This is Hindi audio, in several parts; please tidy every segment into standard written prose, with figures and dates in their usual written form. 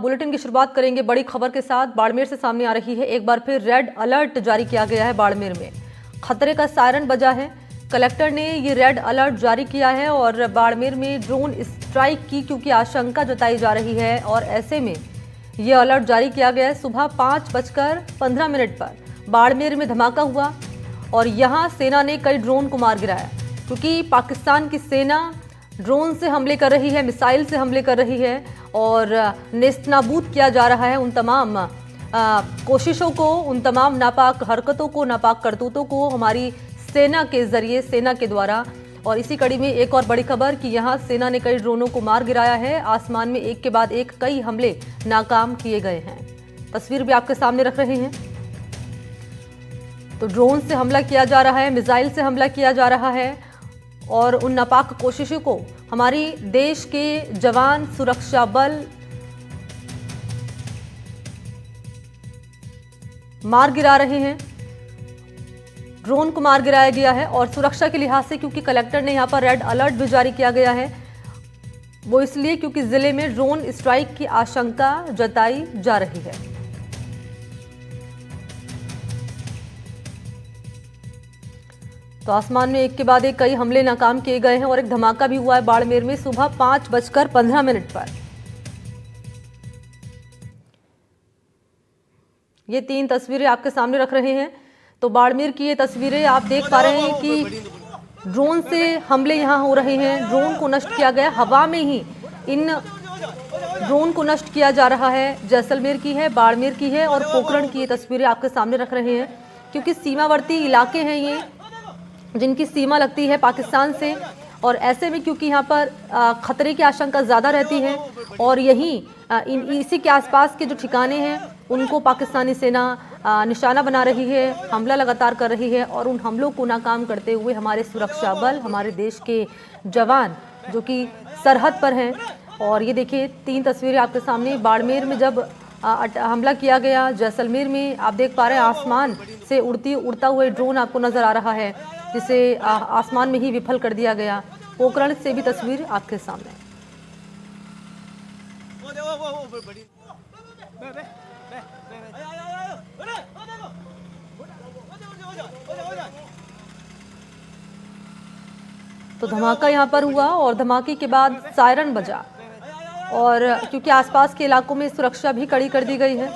बुलेटिन की शुरुआत करेंगे बड़ी खबर के साथ। बाड़मेर से सामने आ रही है, एक बार फिर रेड अलर्ट जारी किया गया है। बाड़मेर में खतरे का सायरन बजा है। कलेक्टर ने ये रेड अलर्ट जारी किया है और बाड़मेर में ड्रोन स्ट्राइक की क्योंकि आशंका जताई जा रही है और ऐसे में ये अलर्ट जारी किया गया है। सुबह 5:15 पर बाड़मेर में धमाका हुआ और यहाँ सेना ने कई ड्रोन को मार गिराया क्योंकि पाकिस्तान की सेना ड्रोन से हमले कर रही है, मिसाइल से हमले कर रही है और नेस्तनाबूद किया जा रहा है उन तमाम कोशिशों को, उन तमाम नापाक हरकतों को, नापाक करतूतों को हमारी सेना के जरिए, सेना के द्वारा। और इसी कड़ी में एक और बड़ी खबर कि यहाँ सेना ने कई ड्रोनों को मार गिराया है। आसमान में एक के बाद एक कई हमले नाकाम किए गए हैं। तस्वीर भी आपके सामने रख रहे हैं। तो ड्रोन से हमला किया जा रहा है, मिसाइल से हमला किया जा रहा है और उन नापाक कोशिशों को हमारी देश के जवान, सुरक्षा बल मार गिरा रहे हैं। ड्रोन को मार गिराया गया है और सुरक्षा के लिहाज से क्योंकि कलेक्टर ने यहां पर रेड अलर्ट भी जारी किया गया है, वो इसलिए क्योंकि जिले में ड्रोन स्ट्राइक की आशंका जताई जा रही है। तो आसमान में एक के बाद एक कई हमले नाकाम किए गए हैं और एक धमाका भी हुआ है बाड़मेर में सुबह 5:15 पर। ये 3 तस्वीरें आपके सामने रख रहे हैं। तो बाड़मेर की ये तस्वीरें आप देख पा रहे हैं कि ड्रोन से हमले यहां हो रहे हैं। ड्रोन को नष्ट किया गया, हवा में ही इन ड्रोन को नष्ट किया जा रहा है। जैसलमेर की है, बाड़मेर की है और पोखरण की ये तस्वीरें आपके सामने रख रहे हैं क्योंकि सीमावर्ती इलाके हैं ये, जिनकी सीमा लगती है पाकिस्तान से और ऐसे में क्योंकि यहाँ पर खतरे की आशंका ज़्यादा रहती है और यहीं इसी के आसपास के जो ठिकाने हैं उनको पाकिस्तानी सेना निशाना बना रही है, हमला लगातार कर रही है और उन हमलों को नाकाम करते हुए हमारे सुरक्षा बल, हमारे देश के जवान जो कि सरहद पर हैं। और ये देखिए 3 तस्वीरें आपके सामने। बाड़मेर में जब हमला किया गया, जैसलमेर में आप देख पा रहे हैं आसमान से उड़ता हुआ ड्रोन आपको नजर आ रहा है जिसे आसमान में ही विफल कर दिया गया। पोखरण से भी तस्वीर आपके सामने। तो धमाका यहां पर हुआ और धमाके के बाद सायरन बजा और क्योंकि आसपास के इलाकों में सुरक्षा भी कड़ी कर दी गई है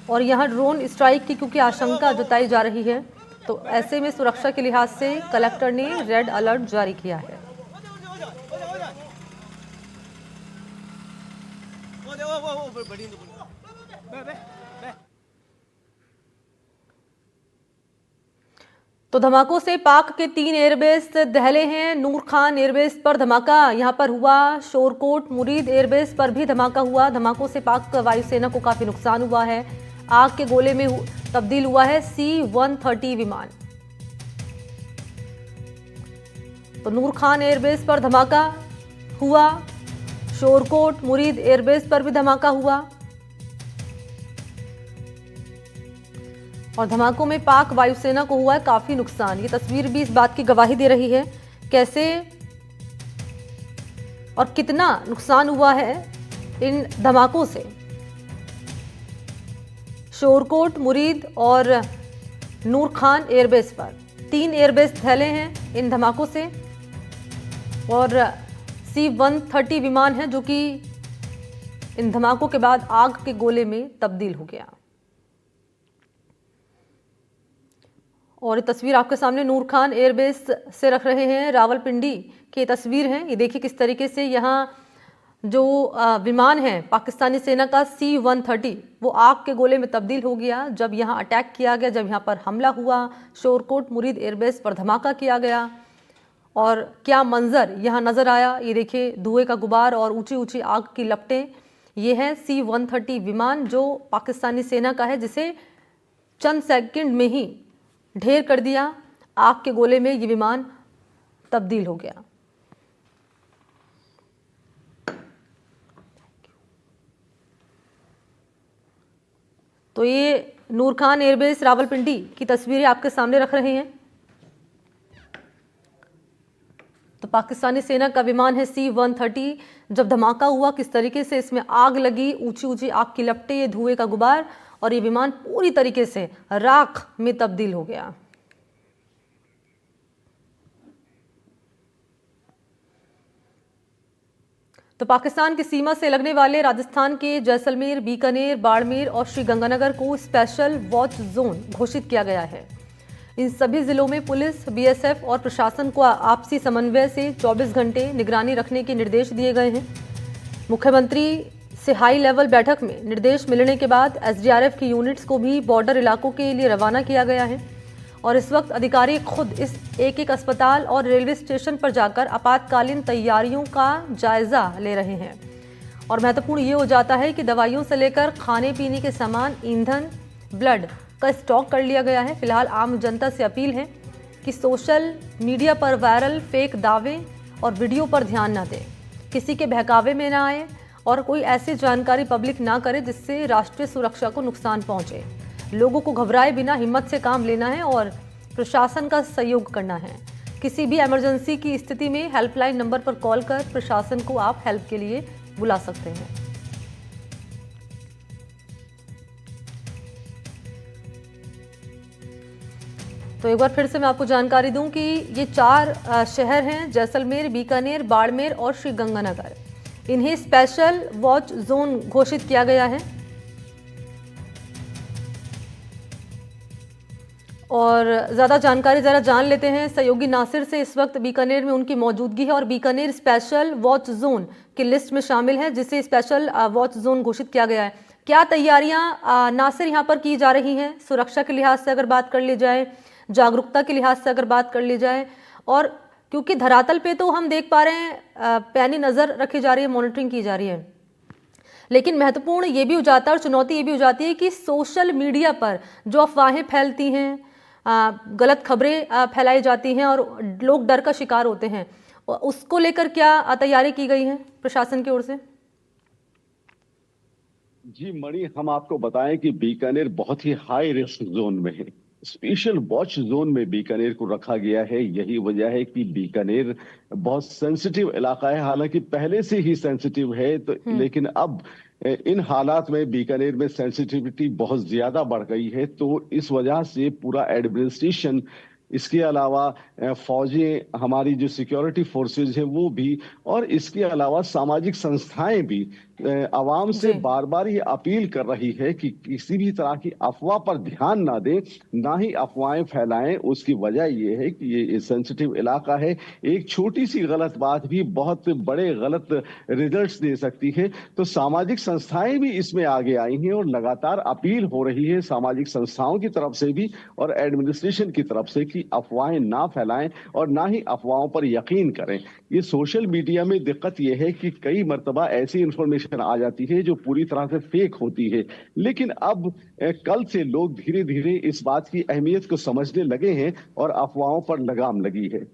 और यहां ड्रोन स्ट्राइक की क्योंकि आशंका जताई जा रही है, तो ऐसे में सुरक्षा के लिहाज से कलेक्टर ने रेड अलर्ट जारी किया है। तो धमाकों से पाक के 3 एयरबेस दहले हैं। नूर खान एयरबेस पर धमाका यहां पर हुआ, शोरकोट मुरीद एयरबेस पर भी धमाका हुआ। धमाकों से पाक वायुसेना को काफी नुकसान हुआ है। आग के गोले में तब्दील हुआ है C-130 विमान। तो नूर खान एयरबेस पर धमाका हुआ, शोरकोट मुरीद एयरबेस पर भी धमाका हुआ और धमाकों में पाक वायुसेना को हुआ है काफी नुकसान। ये तस्वीर भी इस बात की गवाही दे रही है कैसे और कितना नुकसान हुआ है इन धमाकों से। शोरकोट, मुरीद और नूर खान एयरबेस पर 3 एयरबेस फैले हैं इन धमाकों से और C-130 विमान है जो कि इन धमाकों के बाद आग के गोले में तब्दील हो गया। और ये तस्वीर आपके सामने नूर खान एयरबेस से रख रहे हैं। रावलपिंडी की तस्वीर है। ये देखिए किस तरीके से यहाँ जो विमान है पाकिस्तानी सेना का C-130 वो आग के गोले में तब्दील हो गया जब यहाँ अटैक किया गया, जब यहाँ पर हमला हुआ। शोरकोट मुरीद एयरबेस पर धमाका किया गया और क्या मंजर यहाँ नजर आया। ये देखिए धुएं का गुबार और ऊंची ऊंची आग की लपटें। ये है C-130 विमान जो पाकिस्तानी सेना का है, जिसे चंद सेकंड में ही ढेर कर दिया। आग के गोले में ये विमान तब्दील हो गया। तो ये नूर खान एयरबेस रावलपिंडी की तस्वीरें आपके सामने रख रहे हैं। तो पाकिस्तानी सेना का विमान है C-130। जब धमाका हुआ, किस तरीके से इसमें आग लगी, ऊंची ऊंची आग की लपटें, ये धुएं का गुबार, और ये विमान पूरी तरीके से राख में तब्दील हो गया। तो पाकिस्तान की सीमा से लगने वाले राजस्थान के जैसलमेर, बीकानेर, बाड़मेर और श्रीगंगानगर को स्पेशल वॉच जोन घोषित किया गया है। इन सभी जिलों में पुलिस, बीएसएफ और प्रशासन को आपसी समन्वय से 24 घंटे निगरानी रखने के निर्देश दिए गए हैं। मुख्यमंत्री से हाई लेवल बैठक में निर्देश मिलने के बाद एसडीआरएफ की यूनिट्स को भी बॉर्डर इलाकों के लिए रवाना किया गया है और इस वक्त अधिकारी खुद इस एक एक अस्पताल और रेलवे स्टेशन पर जाकर आपातकालीन तैयारियों का जायजा ले रहे हैं। और महत्वपूर्ण ये हो जाता है कि दवाइयों से लेकर खाने पीने के सामान, ईंधन, ब्लड का स्टॉक कर लिया गया है। फिलहाल आम जनता से अपील है कि सोशल मीडिया पर वायरल फेक दावे और वीडियो पर ध्यान न दें, किसी के बहकावे में ना आए और कोई ऐसी जानकारी पब्लिक ना करे जिससे राष्ट्रीय सुरक्षा को नुकसान पहुंचे। लोगों को घबराए बिना हिम्मत से काम लेना है और प्रशासन का सहयोग करना है। किसी भी इमरजेंसी की स्थिति में हेल्पलाइन नंबर पर कॉल कर प्रशासन को आप हेल्प के लिए बुला सकते हैं। तो एक बार फिर से मैं आपको जानकारी दूं कि ये 4 शहर हैं, जैसलमेर, बीकानेर, बाड़मेर और श्रीगंगानगर। इन्हें स्पेशल वॉच जोन घोषित किया गया है और ज़्यादा जानकारी ज़रा जान लेते हैं सहयोगी नासिर से। इस वक्त बीकानेर में उनकी मौजूदगी है और बीकानेर स्पेशल वॉच जोन की लिस्ट में शामिल है, जिसे स्पेशल वॉच जोन घोषित किया गया है। क्या तैयारियां नासिर यहाँ पर की जा रही हैं, सुरक्षा के लिहाज से अगर बात कर ली जाए, जागरूकता के लिहाज से अगर बात कर ली जाए? और क्योंकि धरातल पे तो हम देख पा रहे हैं पैनी नज़र रखी जा रही है, मॉनिटरिंग की जा रही है, लेकिन महत्वपूर्ण ये भी हो जाता है और चुनौती ये भी हो जाती है कि सोशल मीडिया पर जो अफवाहें फैलती हैं, गलत खबरें फैलाई जाती हैं और लोग डर का शिकार होते हैं, उसको लेकर क्या तैयारी की गई है प्रशासन की ओर से? जी मणि, हम आपको बताएं कि बीकानेर बहुत ही हाई रिस्क जोन में है। स्पेशल वॉच जोन में बीकानेर को रखा गया है। यही वजह है कि बीकानेर बहुत सेंसिटिव इलाका है, हालांकि पहले से ही सेंसिटिव है, तो लेकिन अब इन हालात में बीकानेर में सेंसिटिविटी बहुत ज्यादा बढ़ गई है। तो इस वजह से पूरा एडमिनिस्ट्रेशन, इसके अलावा फौजें, हमारी जो सिक्योरिटी फोर्सेज है वो भी, और इसके अलावा सामाजिक संस्थाएं भी आवाम से बार बार ये अपील कर रही है कि किसी भी तरह की अफवाह पर ध्यान ना दें, ना ही अफवाहें फैलाएं। उसकी वजह ये है कि ये सेंसिटिव इलाका है, एक छोटी सी गलत बात भी बहुत बड़े गलत रिजल्ट्स दे सकती है। तो सामाजिक संस्थाएं भी इसमें आगे आई हैं और लगातार अपील हो रही है सामाजिक संस्थाओं की तरफ से भी और एडमिनिस्ट्रेशन की तरफ से कि अफवाहें ना फैलाएं और ना ही अफवाहों पर यकीन करें। ये सोशल मीडिया में दिक्कत यह है कि कई मर्तबा ऐसी इंफॉर्मेशन आ जाती है जो पूरी तरह से फेक होती है, लेकिन अब कल से लोग धीरे धीरे इस बात की अहमियत को समझने लगे हैं और अफवाहों पर लगाम लगी है।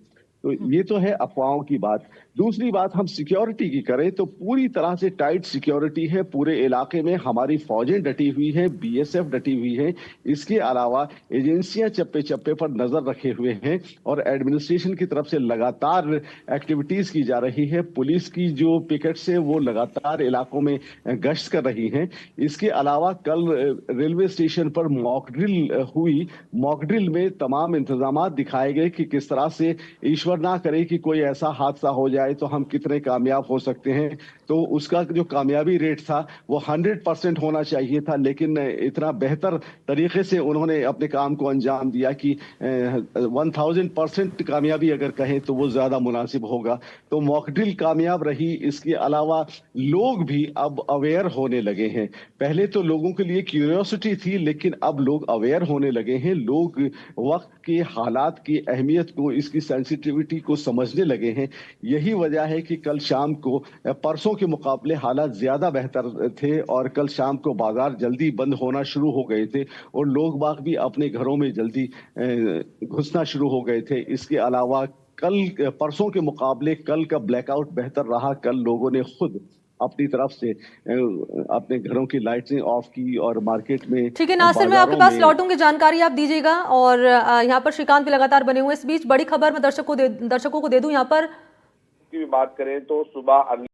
तो ये तो है अफवाहों की बात। दूसरी बात, हम सिक्योरिटी की करें तो पूरी तरह से टाइट सिक्योरिटी है। पूरे इलाके में हमारी फौजें डटी हुई है, बीएसएफ डटी हुई है। इसके अलावा एजेंसियां चप्पे चप्पे पर नजर रखे हुए हैं और एडमिनिस्ट्रेशन की तरफ से लगातार एक्टिविटीज की जा रही है। पुलिस की जो पिकेट्स है वो लगातार इलाकों में गश्त कर रही हैं। इसके अलावा कल रेलवे स्टेशन पर मॉक ड्रिल हुई। मॉक ड्रिल में तमाम इंतजाम दिखाए गए कि किस तरह से, ईश्वर ना करे कि कोई ऐसा हादसा हो जाए, तो हम कितने कामयाब हो सकते हैं। तो उसका जो कामयाबी रेट था वो 100% होना चाहिए था, लेकिन इतना बेहतर तरीके से उन्होंने अपने काम को अंजाम दिया कि 1000% कामयाबी अगर कहें तो वो ज्यादा मुनासिब होगा। तो मॉक ड्रिल कामयाब रही। इसके अलावा लोग भी अब अवेयर होने लगे हैं। पहले तो लोगों के लिए क्यूरियोसिटी थी, लेकिन अब लोग अवेयर होने लगे हैं। लोग वक्त के हालात की अहमियत को, इसकी सेंसिटिविटी को समझने लगे हैं। यही वजह है कि कल शाम को परसों के मुकाबले हालात ज्यादा बेहतर थे और कल शाम को बाजार जल्दी बंद होना शुरू हो गए थे और लोग बाग भी अपने घरों में जल्दी घुसना शुरू हो गए थे। इसके अलावा कल परसों के मुकाबले कल का ब्लैकआउट बेहतर रहा। कल लोगों ने खुद अपनी तरफ से अपने घरों की लाइटें ऑफ की और मार्केट में। ठीक है नासिर, मैं आपके पास लौटूंगी, जानकारी आप दीजिएगा। और यहाँ पर श्रीकांत भी लगातार बने हुए। इस बीच बड़ी खबर मैं दर्शकों को दे दूं यहाँ पर की भी बात करें तो सुबह